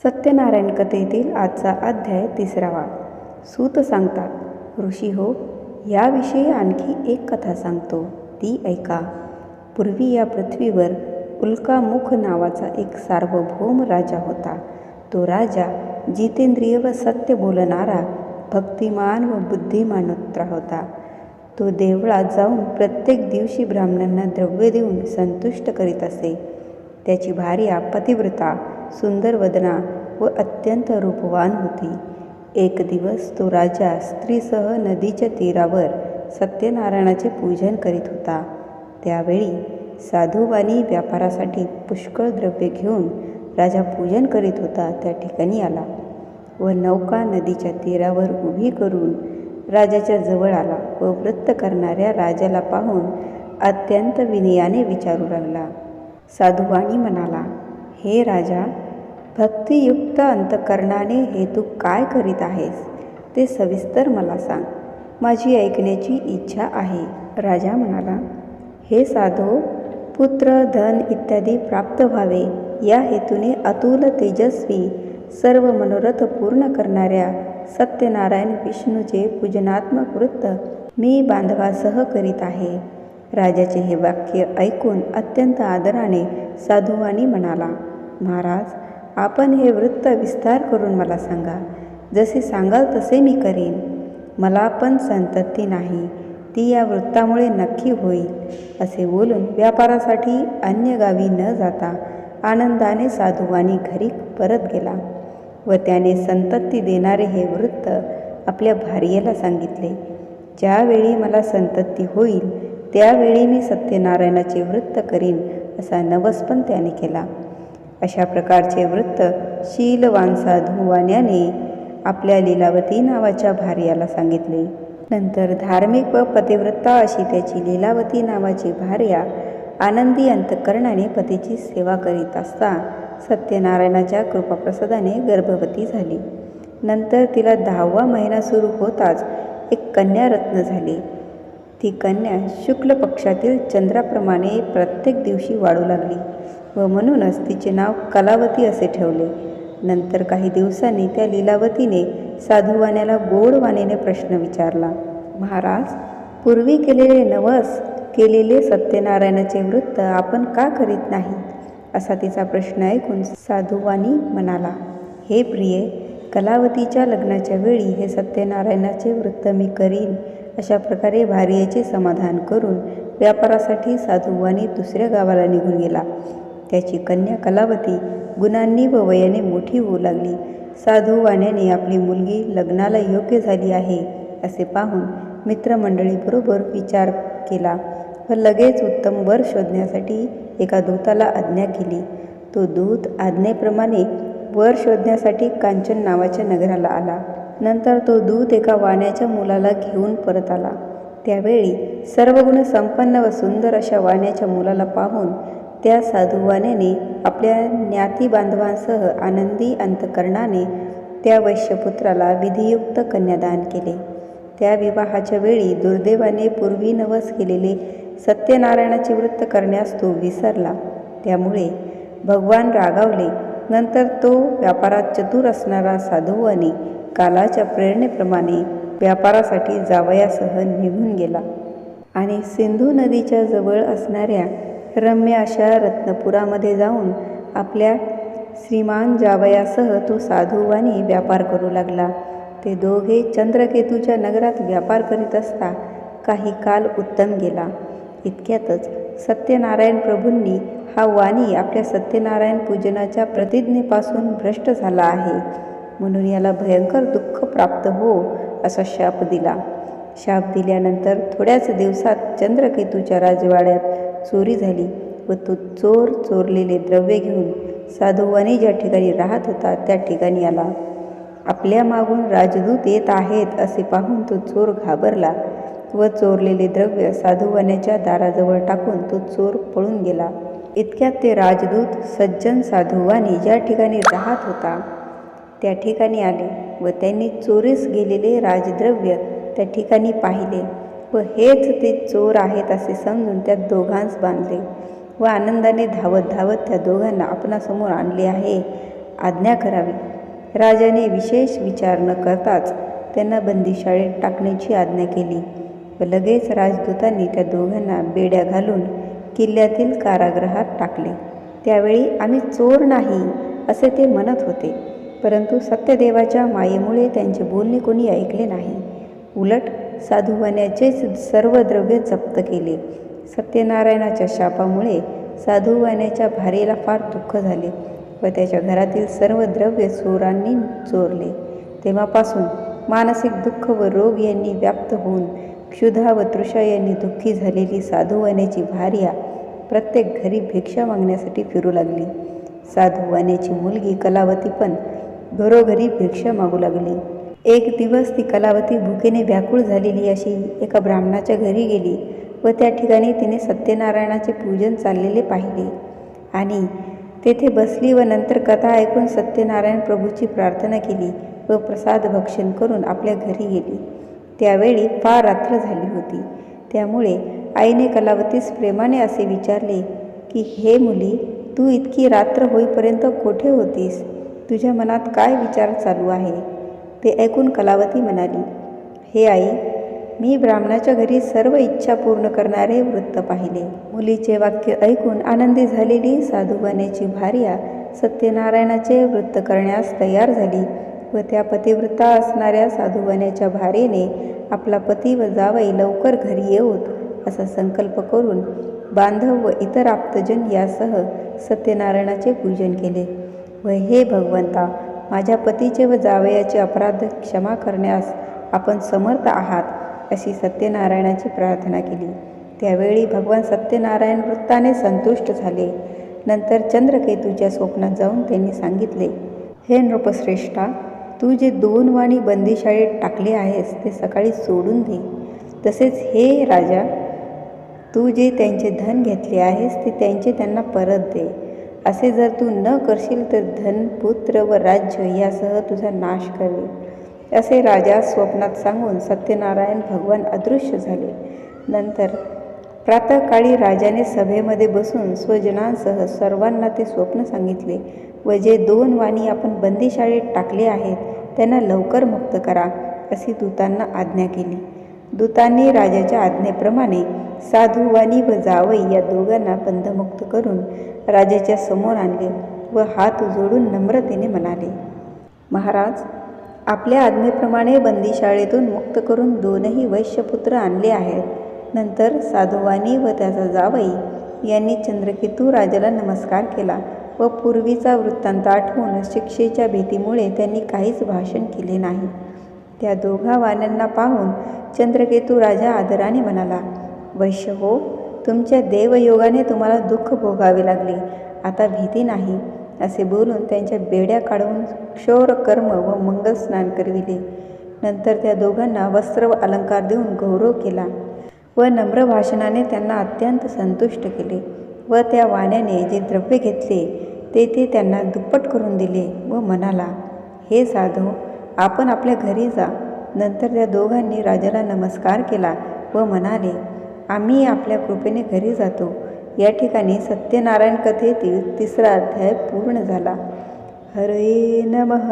सत्यनारायण कथेतील आजचा अध्याय 3वा. सूत सांगतात, ऋषी हो, याविषयी आणखी एक कथा सांगतो, ती ऐका. पूर्वी या पृथ्वीवर उल्कामुख नावाचा एक सार्वभौम राजा होता. तो राजा जितेंद्रिय व सत्य बोलणारा, भक्तिमान व बुद्धिमानोत्रा होता. तो देवळात जाऊन प्रत्येक दिवशी ब्राह्मणांना द्रव्य देऊन संतुष्ट करीत असे. त्याची भार्या पतिव्रता, सुंदर वदना व अत्यंत रूपवान होती. एक दिवस तो राजा स्त्रीसह नदीच्या तीरावर सत्यनारायणाचे पूजन करीत होता. त्यावेळी साधुवाणी व्यापारासाठी पुष्कळ द्रव्य घेऊन राजा पूजन करीत होता त्या ठिकाणी आला व नौका नदीच्या तीरावर उभी करून राजाच्या जवळ आला व व्रत करणाऱ्या राजाला पाहून अत्यंत विनयाने विचारू लागला. साधुवाणी म्हणाला, हे राजा, भक्तियुक्त अंतःकरणाने हे तू काय करीत आहेस ते सविस्तर मला सांग. माझी ऐकण्याची इच्छा आहे. राजा म्हणाला, हे साधो, पुत्र, धन इत्यादी प्राप्त व्हावे या हेतूने अतुल तेजस्वी सर्व मनोरथ पूर्ण करणाऱ्या सत्यनारायण विष्णूचे पूजनात्मक वृत्त मी बांधवासह करीत आहे. राजाचे हे वाक्य ऐकून अत्यंत आदराने साधुवाणी म्हणाला, महाराज, आपण हे वृत्त विस्तार करून मला सांगा. जसे सांगाल तसे मी करीन. मला पण संतती नाही, ती या वृत्तामुळे नक्की होईल. असे बोलून व्यापारासाठी अन्य गावी न जाता आनंदाने साधुवाणी घरी परत गेला व त्याने संतती देणारे हे वृत्त आपल्या भार्येला सांगितले. ज्यावेळी मला संतती होईल त्यावेळी मी सत्यनारायणाचे वृत्त करीन असा नवस पण त्याने केला. अशा प्रकारचे वृत्त शीलवान साधुवाण्याने आपल्या लीलावती नावाच्या भार्याला सांगितले. नंतर धार्मिक व पतिव्रता अशी त्याची लीलावती नावाची भार्या आनंदी अंतःकरणाने पतीची सेवा करीत असता सत्यनारायणाच्या कृपाप्रसादाने गर्भवती झाली. नंतर तिला 10वा महिना सुरू होताच एक कन्या रत्न झाली. ती कन्या शुक्ल पक्षातील चंद्राप्रमाणे प्रत्येक दिवशी वाढू लागली व म्हणूनच तिचे नाव कलावती असे ठेवले. नंतर काही दिवसांनी त्या लीलावतीने साधुवाण्याला गोड वाणीने प्रश्न विचारला, महाराज, पूर्वी केलेले नवस केलेले सत्यनारायणाचे वृत्त आपण का करीत नाही? असा तिचा प्रश्न ऐकून साधुवाणी म्हणाला, हे प्रिये, कलावतीच्या लग्नाच्या वेळी हे सत्यनारायणाचे वृत्त मी करीन. अशा प्रकारे भार्येचे समाधान करून व्यापारासाठी साधुवाणी दुसऱ्या गावाला निघून गेला. त्याची कन्या कलावती गुणांनी व वयाने मोठी होऊ लागली. साधुवाण्याने आपली मुलगी लग्नाला योग्य झाली आहे असे पाहून मित्रमंडळीबरोबर विचार केला व लगेच उत्तम वर शोधण्यासाठी एका दूताला आज्ञा केली. तो दूत आज्ञेप्रमाणे वर शोधण्यासाठी कांचन नावाच्या नगराला आला. नंतर तो दूत एका वाण्याच्या मुलाला घेऊन परत आला. त्यावेळी सर्व गुण संपन्न व सुंदर अशा वाण्याच्या मुलाला पाहून त्या साधुवाण्याने आपल्या ज्ञाती बांधवांसह आनंदी अंतःकरणाने त्या वैश्यपुत्राला विधियुक्त कन्यादान केले. त्या विवाहाच्या वेळी दुर्दैवाने पूर्वी नवस केलेले सत्यनारायणाचे वृत्त करण्यास तो विसरला. त्यामुळे भगवान रागावले. नंतर तो व्यापारात चतुर असणारा साधुवाणी कालाच्या प्रेरणेप्रमाणे व्यापारासाठी जावयासह निघून गेला आणि सिंधू नदीच्या जवळ असणाऱ्या रम्य अशा रत्नपुरामध्ये जाऊन आपल्या श्रीमान जावयासह तो साधुवाणी व्यापार करू लागला. ते दोघे चंद्रकेतूच्या नगरात व्यापार करीत असता काही काल उत्तम गेला. इतक्यातच सत्यनारायण प्रभूंनी हा वाणी आपल्या सत्यनारायण पूजनाच्या प्रतिज्ञेपासून भ्रष्ट झाला आहे म्हणून याला भयंकर दुःख प्राप्त हो असा शाप दिला. शाप दिल्यानंतर थोड्याच दिवसात चंद्रकेतूच्या राजवाड्यात चोरी झाली व तो चोर चोरलेले द्रव्य घेऊन साधुवाणी ज्या ठिकाणी राहत होता त्या ठिकाणी आला. आपल्या मागून राजदूत येत आहेत असे पाहून तो चोर घाबरला व चोरलेले द्रव्य साधुवाण्याच्या दाराजवळ टाकून तो चोर पळून गेला. इतक्यात ते राजदूत सज्जन साधुवाणी ज्या ठिकाणी राहत होता त्या ठिकाणी आले व त्यांनी चोरीस गेलेले राजद्रव्य त्या ठिकाणी पाहिले व हेच ते चोर आहेत असे समजून त्या दोघांस बांधले व आनंदाने धावत धावत त्या दोघांना आपणासमोर आणले आहे आज्ञा करावी. राजाने विशेष विचार न करताच त्यांना बंदीशाळेत टाकण्याची आज्ञा केली व लगेच राजदूतांनी त्या दोघांना बेड्या घालून किल्ल्यातील कारागृहात टाकले. त्यावेळी आम्ही चोर नाही असे ते म्हणत होते, परंतु सत्यदेवाच्या मायेमुळे त्यांचे बोलणे कोणी ऐकले नाही. उलट साधुवाण्याचेच सर्व द्रव्य जप्त केले. सत्यनारायणाच्या शापामुळे साधुवाण्याच्या भारेला फार दुःख झाले व त्याच्या घरातील सर्व द्रव्य चोरांनी चोरले. तेव्हापासून मानसिक दुःख व रोग यांनी व्याप्त होऊन क्षुधा व तृषा यांनी दुःखी झालेली साधुवाण्याची भार्या प्रत्येक घरी भिक्षा मागण्यासाठी फिरू लागली. साधुवाण्याची मुलगी कलावती पण घरोघरी भिक्षा मागू लागली. एक दिवस ती कलावती भुकेने व्याकुळ झालेली अशी एका ब्राह्मणाच्या घरी गेली व त्या ठिकाणी तिने सत्यनारायणाचे पूजन चाललेले पाहिले आणि तेथे बसली व नंतर कथा ऐकून सत्यनारायण प्रभूची प्रार्थना केली व प्रसाद भक्षण करून आपल्या घरी गेली. त्यावेळी फार रात्र झाली होती. त्यामुळे आईने कलावतीस प्रेमाने असे विचारले की, हे मुली, तू इतकी रात्र होईपर्यंत कोठे होतीस? तुझ्या मनात काय विचार चालू आहे? ते ऐकून कलावती म्हणाली, हे आई, मी ब्राह्मणाच्या घरी सर्व इच्छा पूर्ण करणारे वृत्त पाहिले. मुलीचे वाक्य ऐकून आनंदी झालेली साधुवाण्याची भार्या सत्यनारायणाचे वृत्त करण्यास तयार झाली व त्या पतिव्रता असणाऱ्या साधुवाण्याच्या भार्येने आपला पती व जावई लवकर घरी येऊत असा संकल्प करून बांधव व इतर आप्तजन यासह सत्यनारायणाचे पूजन केले व हे भगवंता, माझ्या पतीचे व जावयाचे अपराध क्षमा करण्यास आपण समर्थ आहात अशी सत्यनारायणाची प्रार्थना केली. त्यावेळी भगवान सत्यनारायण वृत्ताने संतुष्ट झाले. नंतर चंद्रकेतूच्या स्वप्नात जाऊन त्यांनी सांगितले, हे नृपश्रेष्ठा, तू जे 2 वाणी बंदीशाळेत टाकले आहेस ते सकाळी सोडून दे. तसेच हे राजा, तू जे त्यांचे धन घेतले आहेस ते त्यांचे त्यांना परत दे. असे जर तू न करशील तर धन, पुत्र व राज्य यासह तुझा नाश करेल. असे राजा स्वप्नात सांगून सत्यनारायण भगवान अदृश्य झाले. नंतर प्रातःकाळी राजाने सभेमध्ये बसून स्वजनांसह सर्वांना ते स्वप्न सांगितले व जे 2 वाणी आपण बंदीशाळेत टाकले आहेत त्यांना लवकर मुक्त करा अशी दूतांना आज्ञा केली. दूतांनी राजाच्या आज्ञेप्रमाणे साधुवाणी व जावई या दोघांना बंधमुक्त करून राजाच्या समोर आणले व हात जोडून नम्रतेने म्हणाले, महाराज, आपल्या आज्ञेप्रमाणे बंदीशाळेतून मुक्त करून 2ही वैश्यपुत्र आणले आहेत. नंतर साधुवाणी व त्याचा जावई यांनी चंद्रकेतू राजाला नमस्कार केला व पूर्वीचा वृत्तांत आठवून शिक्षेच्या भीतीमुळे त्यांनी काहीच भाषण केले नाही. त्या 2 वाण्यांना पाहून चंद्रकेतू राजा आदराने म्हणाला, वैश्य हो, तुमच्या देवयोगाने तुम्हाला दुःख भोगावे लागले, आता भीती नाही. असे बोलून त्यांच्या बेड्या काढून क्षौर कर्म व मंगल स्नान करविले. नंतर त्या दोघांना वस्त्र व अलंकार देऊन गौरव केला व नम्र भाषणाने त्यांना अत्यंत संतुष्ट केले व त्या वाण्याने जे द्रव्य घेतले ते त्यांना दुप्पट करून दिले व म्हणाला, हे साधू, आपण आपल्या घरी जा. नंतर त्या दोघांनी राजाला नमस्कार केला व म्हणाले, आम्ही आपल्या कृपेने घरी जातो. या ठिकाणी सत्यनारायण कथेतील 3रा अध्याय पूर्ण झाला. हरे नमः.